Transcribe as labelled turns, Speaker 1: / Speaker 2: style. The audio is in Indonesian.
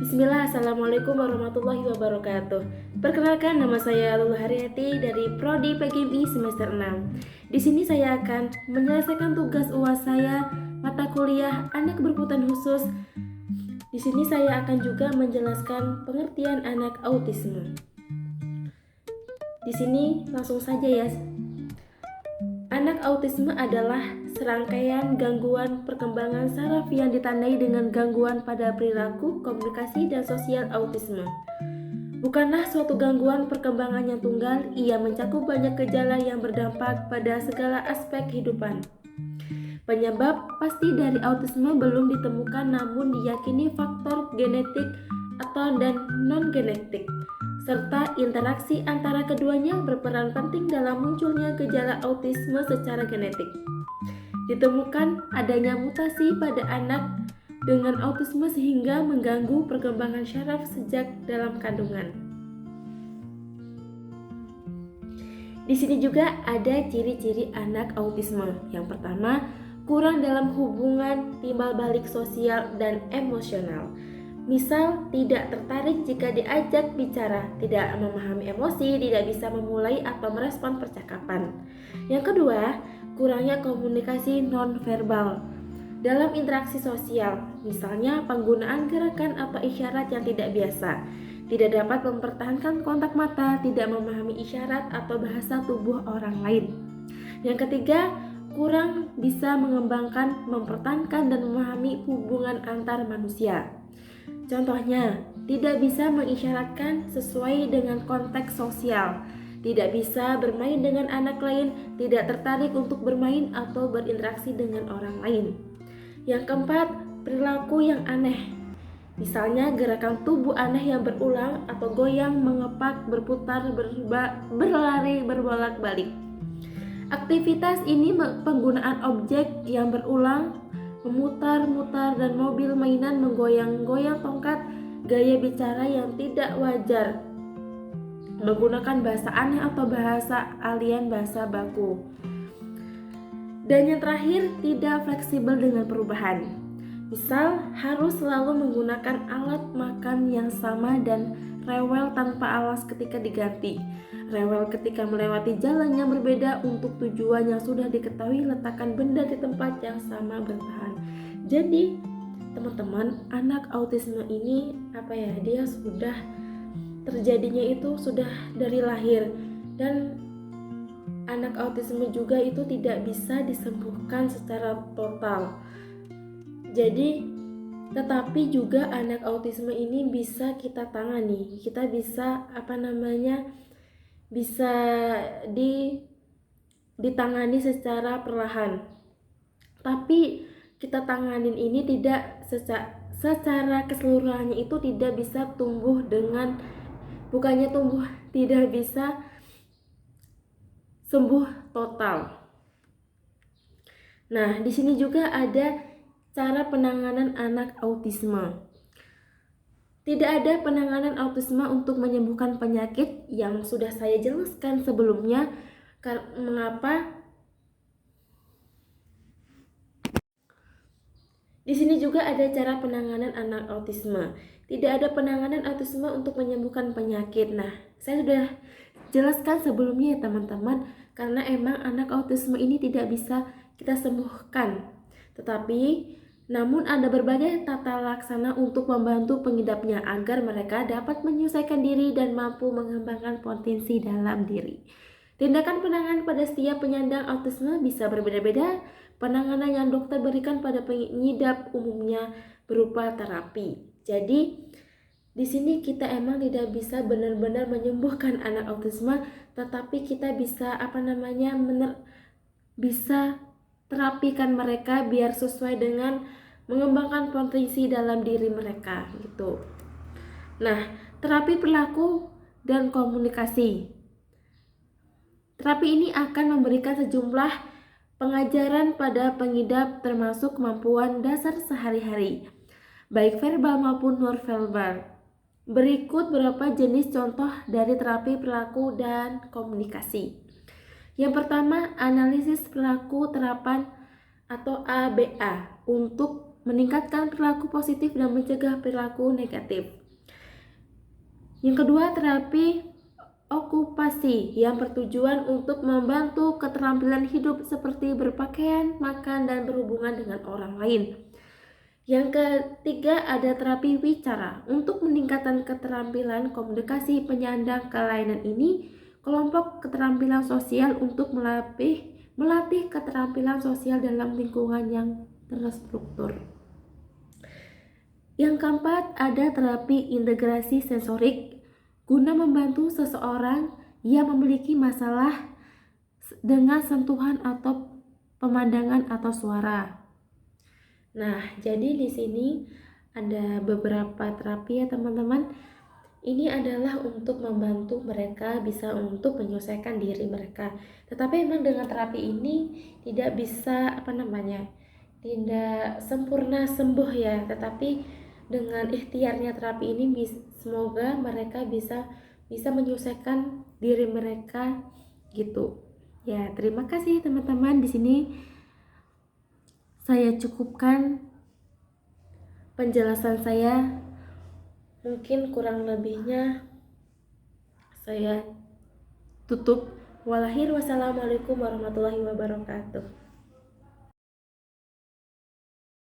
Speaker 1: Bismillah, Assalamualaikum warahmatullahi wabarakatuh. Perkenalkan, nama saya Lulu Haryati dari Prodi PGMI semester 6. Di sini saya akan menyelesaikan tugas UAS saya mata kuliah anak berkebutuhan khusus. Di sini saya akan juga menjelaskan pengertian anak autisme. Di sini langsung saja ya. Anak autisme adalah serangkaian gangguan perkembangan saraf yang ditandai dengan gangguan pada perilaku, komunikasi, dan sosial autisme. Bukanlah suatu gangguan perkembangan yang tunggal, ia mencakup banyak gejala yang berdampak pada segala aspek kehidupan. Penyebab pasti dari autisme belum ditemukan, namun diyakini faktor genetik atau dan non-genetik, serta interaksi antara keduanya berperan penting dalam munculnya gejala autisme secara genetik. Ditemukan adanya mutasi pada anak dengan autisme sehingga mengganggu perkembangan syaraf sejak dalam kandungan. Di sini juga ada ciri-ciri anak autisme. Yang pertama, kurang dalam hubungan timbal balik sosial dan emosional. Misal, tidak tertarik jika diajak bicara, tidak memahami emosi, tidak bisa memulai atau merespon percakapan. Yang kedua, kurangnya komunikasi nonverbal dalam interaksi sosial, misalnya penggunaan gerakan atau isyarat yang tidak biasa, tidak dapat mempertahankan kontak mata, tidak memahami isyarat atau bahasa tubuh orang lain. Yang ketiga, kurang bisa mengembangkan, mempertahankan, dan memahami hubungan antar manusia. Contohnya, tidak bisa mengisyaratkan sesuai dengan konteks sosial, tidak bisa bermain dengan anak lain, tidak tertarik untuk bermain atau berinteraksi dengan orang lain. Yang keempat, perilaku yang aneh. Misalnya gerakan tubuh aneh yang berulang atau goyang, mengepak, berputar, berlari, berbolak-balik. Aktivitas ini penggunaan objek yang berulang, memutar-mutar, dan mobil mainan menggoyang-goyang tongkat, gaya bicara yang tidak wajar, menggunakan bahasa aneh atau bahasa alien, bahasa baku. Dan yang terakhir, tidak fleksibel dengan perubahan. Misal, harus selalu menggunakan alat makan yang sama dan rewel tanpa alas ketika diganti. Rewel ketika melewati jalan yang berbeda untuk tujuan yang sudah diketahui, letakkan benda di tempat yang sama, bertahan. Jadi, teman-teman, anak autisme ini dia sudah terjadinya itu sudah dari lahir, dan anak autisme juga itu tidak bisa disembuhkan secara total. Jadi, tetapi juga anak autisme ini bisa kita tangani. Kita bisa bisa ditangani secara perlahan. Tapi kita tanganin ini tidak secara keseluruhannya, itu tidak bisa tumbuh dengan tidak bisa sembuh total. Nah, di sini juga ada cara penanganan anak autisme. Tidak ada penanganan autisme untuk menyembuhkan penyakit yang sudah saya jelaskan sebelumnya. Mengapa? Di sini juga ada cara penanganan anak autisme. Tidak ada penanganan autisme untuk menyembuhkan penyakit. Nah, saya sudah jelaskan sebelumnya ya teman-teman, karena emang anak autisme ini tidak bisa kita sembuhkan. Tetapi namun ada berbagai tata laksana untuk membantu pengidapnya agar mereka dapat menyelesaikan diri dan mampu mengembangkan potensi dalam diri. Tindakan penanganan pada setiap penyandang autisme bisa berbeda-beda. Penanganan yang dokter berikan pada pengidap umumnya berupa terapi. Jadi di sini kita emang tidak bisa benar-benar menyembuhkan anak autisme, tetapi kita bisa bisa terapikan mereka biar sesuai dengan mengembangkan potensi dalam diri mereka gitu. Nah, terapi perilaku dan komunikasi. Terapi ini akan memberikan sejumlah pengajaran pada pengidap termasuk kemampuan dasar sehari-hari, baik verbal maupun non-verbal. Berikut beberapa jenis contoh dari terapi perilaku dan komunikasi. Yang pertama, analisis perilaku terapan atau ABA untuk meningkatkan perilaku positif dan mencegah perilaku negatif. Yang kedua, terapi okupasi yang bertujuan untuk membantu keterampilan hidup seperti berpakaian, makan, dan berhubungan dengan orang lain. Yang ketiga, ada terapi wicara. Untuk meningkatkan keterampilan komunikasi penyandang kelainan ini, kelompok keterampilan sosial untuk melatih keterampilan sosial dalam lingkungan yang terstruktur. Yang keempat, ada terapi integrasi sensorik guna membantu seseorang yang memiliki masalah dengan sentuhan atau pemandangan atau suara. Nah, jadi di sini ada beberapa terapi ya teman-teman. Ini adalah untuk membantu mereka bisa untuk menyelesaikan diri mereka. Tetapi memang dengan terapi ini tidak bisa tidak sempurna sembuh ya. Tetapi dengan ikhtiarnya terapi ini semoga mereka bisa menyelesaikan diri mereka gitu. Ya, terima kasih teman-teman. Di sini saya cukupkan penjelasan saya, mungkin kurang lebihnya saya tutup. Wassalamualaikum warahmatullahi wabarakatuh.